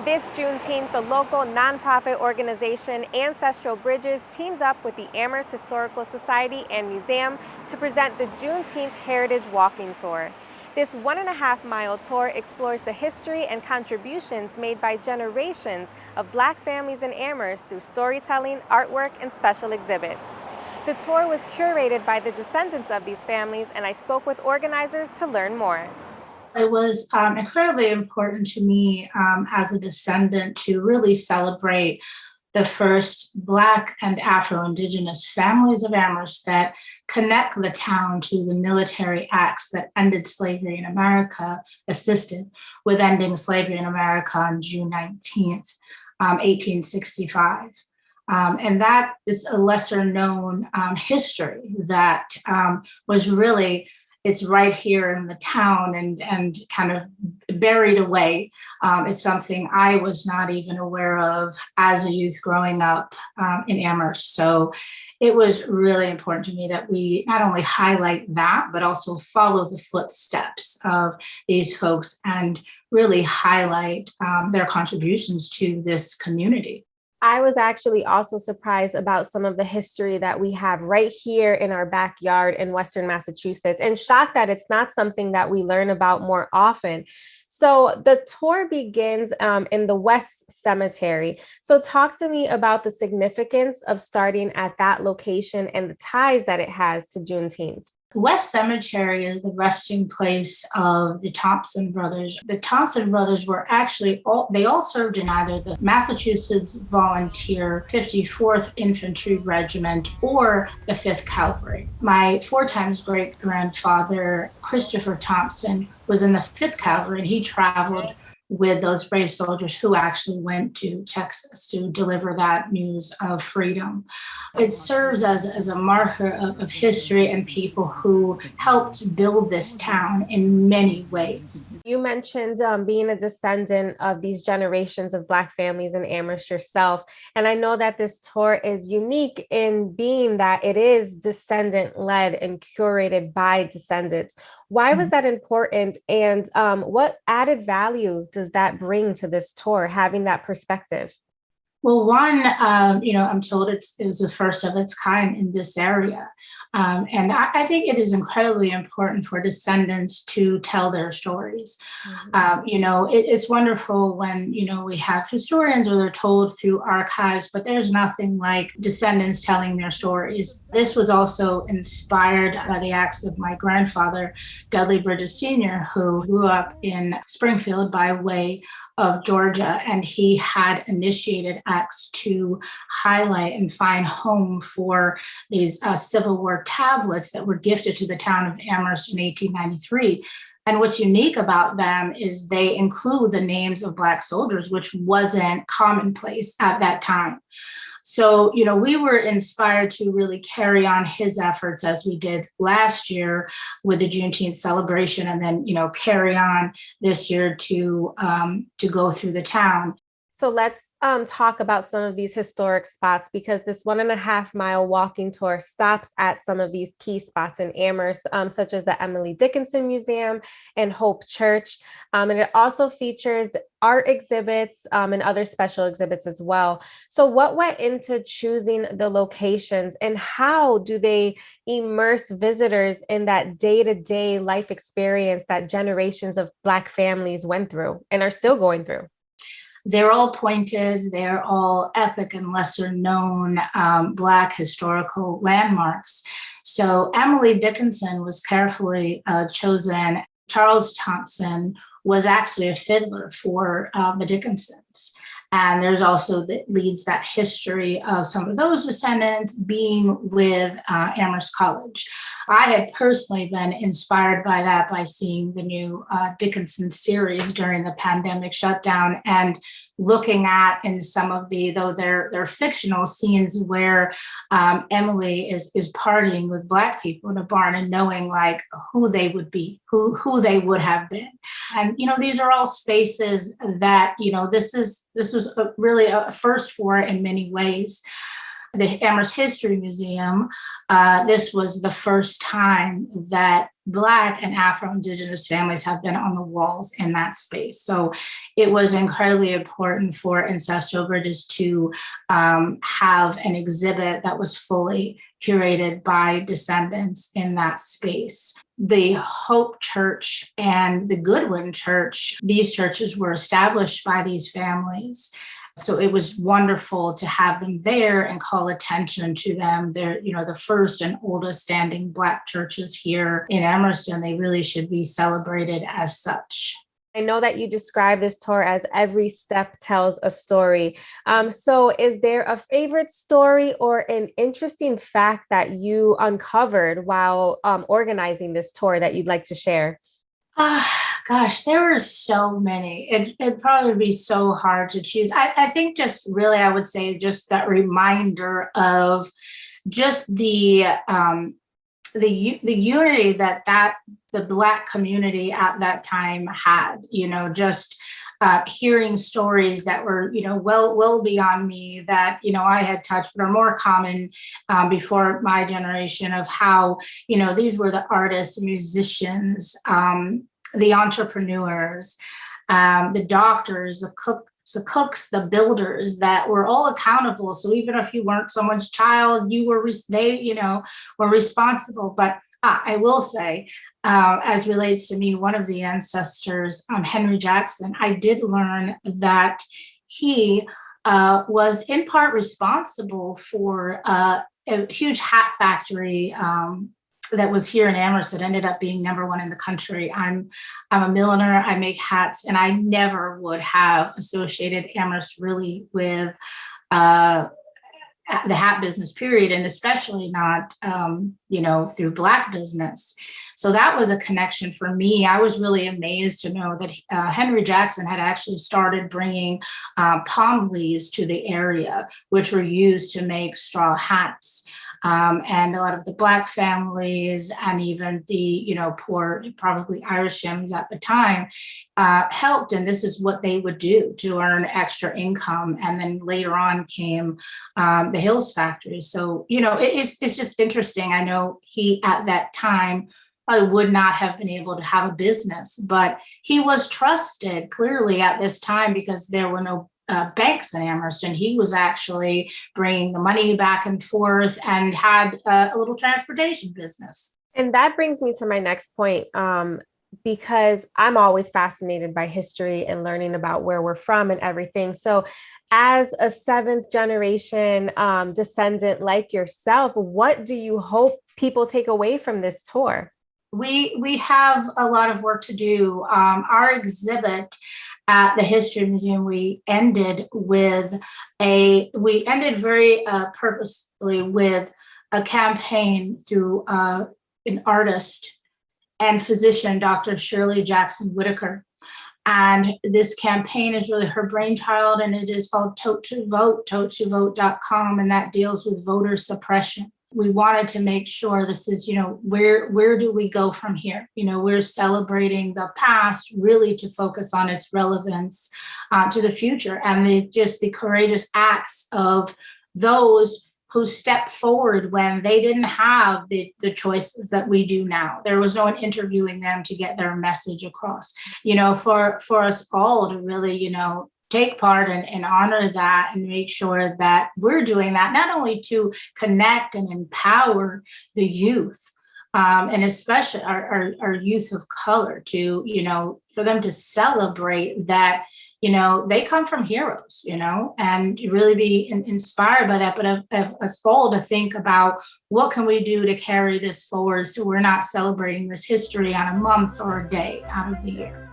This Juneteenth, the local nonprofit organization Ancestral Bridges teamed up with the Amherst Historical Society and Museum to present the Juneteenth Heritage Walking Tour. This 1.5-mile tour explores the history and contributions made by generations of Black families in Amherst through storytelling, artwork, and special exhibits. The tour was curated by the descendants of these families, and I spoke with organizers to learn more. It was incredibly important to me as a descendant to really celebrate the first Black and Afro-Indigenous families of Amherst that connect the town to the military acts that ended slavery in America, assisted with ending slavery in America on June 19th, 1865. And that is a lesser known history that was really, it's right here in the town and kind of buried away. It's something I was not even aware of as a youth growing up in Amherst. So it was really important to me that we not only highlight that, but also follow the footsteps of these folks and really highlight their contributions to this community. I was actually also surprised about some of the history that we have right here in our backyard in Western Massachusetts, and shocked that it's not something that we learn about more often. So the tour begins in the West Cemetery. So talk to me about the significance of starting at that location and the ties that it has to Juneteenth. West Cemetery is the resting place of the Thompson brothers. The Thompson brothers were actually they all served in either the Massachusetts Volunteer 54th Infantry Regiment or the 5th Cavalry. My 4 times great-grandfather, Christopher Thompson, was in the 5th Cavalry, and he traveled with those brave soldiers who actually went to Texas to deliver that news of freedom. It serves as a marker of history and people who helped build this town in many ways. You mentioned being a descendant of these generations of Black families in Amherst yourself. And I know that this tour is unique in being that it is descendant-led and curated by descendants. Why was that important? And what added value does that bring to this tour, having that perspective? Well, one, I'm told it was the first of its kind in this area. And I think it is incredibly important for descendants to tell their stories. It's wonderful when, we have historians or they're told through archives, but there's nothing like descendants telling their stories. This was also inspired by the acts of my grandfather, Dudley Bridges Sr., who grew up in Springfield by way of Georgia, and he had initiated acts to highlight and find home for these Civil War tablets that were gifted to the town of Amherst in 1893. And what's unique about them is they include the names of Black soldiers, which wasn't commonplace at that time. So, we were inspired to really carry on his efforts as we did last year with the Juneteenth celebration, and then, carry on this year to go through the town. So let's talk about some of these historic spots, because this 1.5-mile walking tour stops at some of these key spots in Amherst, such as the Emily Dickinson Museum and Hope Church. And it also features art exhibits and other special exhibits as well. So what went into choosing the locations, and how do they immerse visitors in that day-to-day life experience that generations of Black families went through and are still going through? They're all pointed, they're all epic and lesser known Black historical landmarks. So Emily Dickinson was carefully chosen. Charles Thompson was actually a fiddler for the Dickinsons. And there's also that leads that history of some of those descendants being with Amherst College. I had personally been inspired by that by seeing the new Dickinson series during the pandemic shutdown and looking at in some of though they're fictional scenes where Emily is partying with Black people in a barn and knowing like who they would be, who they would have been. And, these are all spaces that, this was really a first for it in many ways. The Amherst History Museum, this was the first time that Black and Afro-Indigenous families have been on the walls in that space. So it was incredibly important for Ancestral Bridges to have an exhibit that was fully curated by descendants in that space. The Hope Church and the Goodwin Church, these churches were established by these families. So it was wonderful to have them there and call attention to them. They're, the first and oldest standing Black churches here in Emerson. They really should be celebrated as such. I know that you describe this tour as every step tells a story. So is there a favorite story or an interesting fact that you uncovered while organizing this tour that you'd like to share? Gosh, there were so many. It'd probably be so hard to choose. I think just really, I would say just that reminder of just the unity that the Black community at that time had. Just hearing stories that were well beyond me that I had touched, but are more common before my generation, of how these were the artists, musicians, the entrepreneurs, the doctors, the cooks, the builders that were all accountable. So even if you weren't someone's child, they were responsible. But I will say, as relates to me, one of the ancestors, Henry Jackson, I did learn that he was in part responsible for a huge hat factory that was here in Amherst that ended up being #1 in the country. I'm a milliner, I make hats, and I never would have associated Amherst really with the hat business period, and especially not, through Black business. So that was a connection for me. I was really amazed to know that Henry Jackson had actually started bringing palm leaves to the area, which were used to make straw hats. And a lot of the Black families and even the, poor, probably Irishims at the time, helped. And this is what they would do to earn extra income. And then later on came the Hills factory. So, it's just interesting. I know he, at that time, probably would not have been able to have a business, but he was trusted clearly at this time because there were no banks in Amherst, and he was actually bringing the money back and forth and had a little transportation business. And that brings me to my next point, because I'm always fascinated by history and learning about where we're from and everything. So as a seventh generation descendant like yourself, what do you hope people take away from this tour? We have a lot of work to do. Our exhibit at the History Museum, we ended very purposefully with a campaign through an artist and physician, Dr. Shirley Jackson Whitaker. And this campaign is really her brainchild, and it is called Tote to Vote, totetovote.com, and that deals with voter suppression. We wanted to make sure this is, where do we go from here? We're celebrating the past really to focus on its relevance to the future, and the courageous acts of those who stepped forward when they didn't have the choices that we do now. There was no one interviewing them to get their message across. For us all to really, take part and honor that and make sure that we're doing that, not only to connect and empower the youth, and especially our youth of color, to, for them to celebrate that, they come from heroes, and really be inspired by that, but of us all to think about what can we do to carry this forward so we're not celebrating this history on a month or a day out of the year.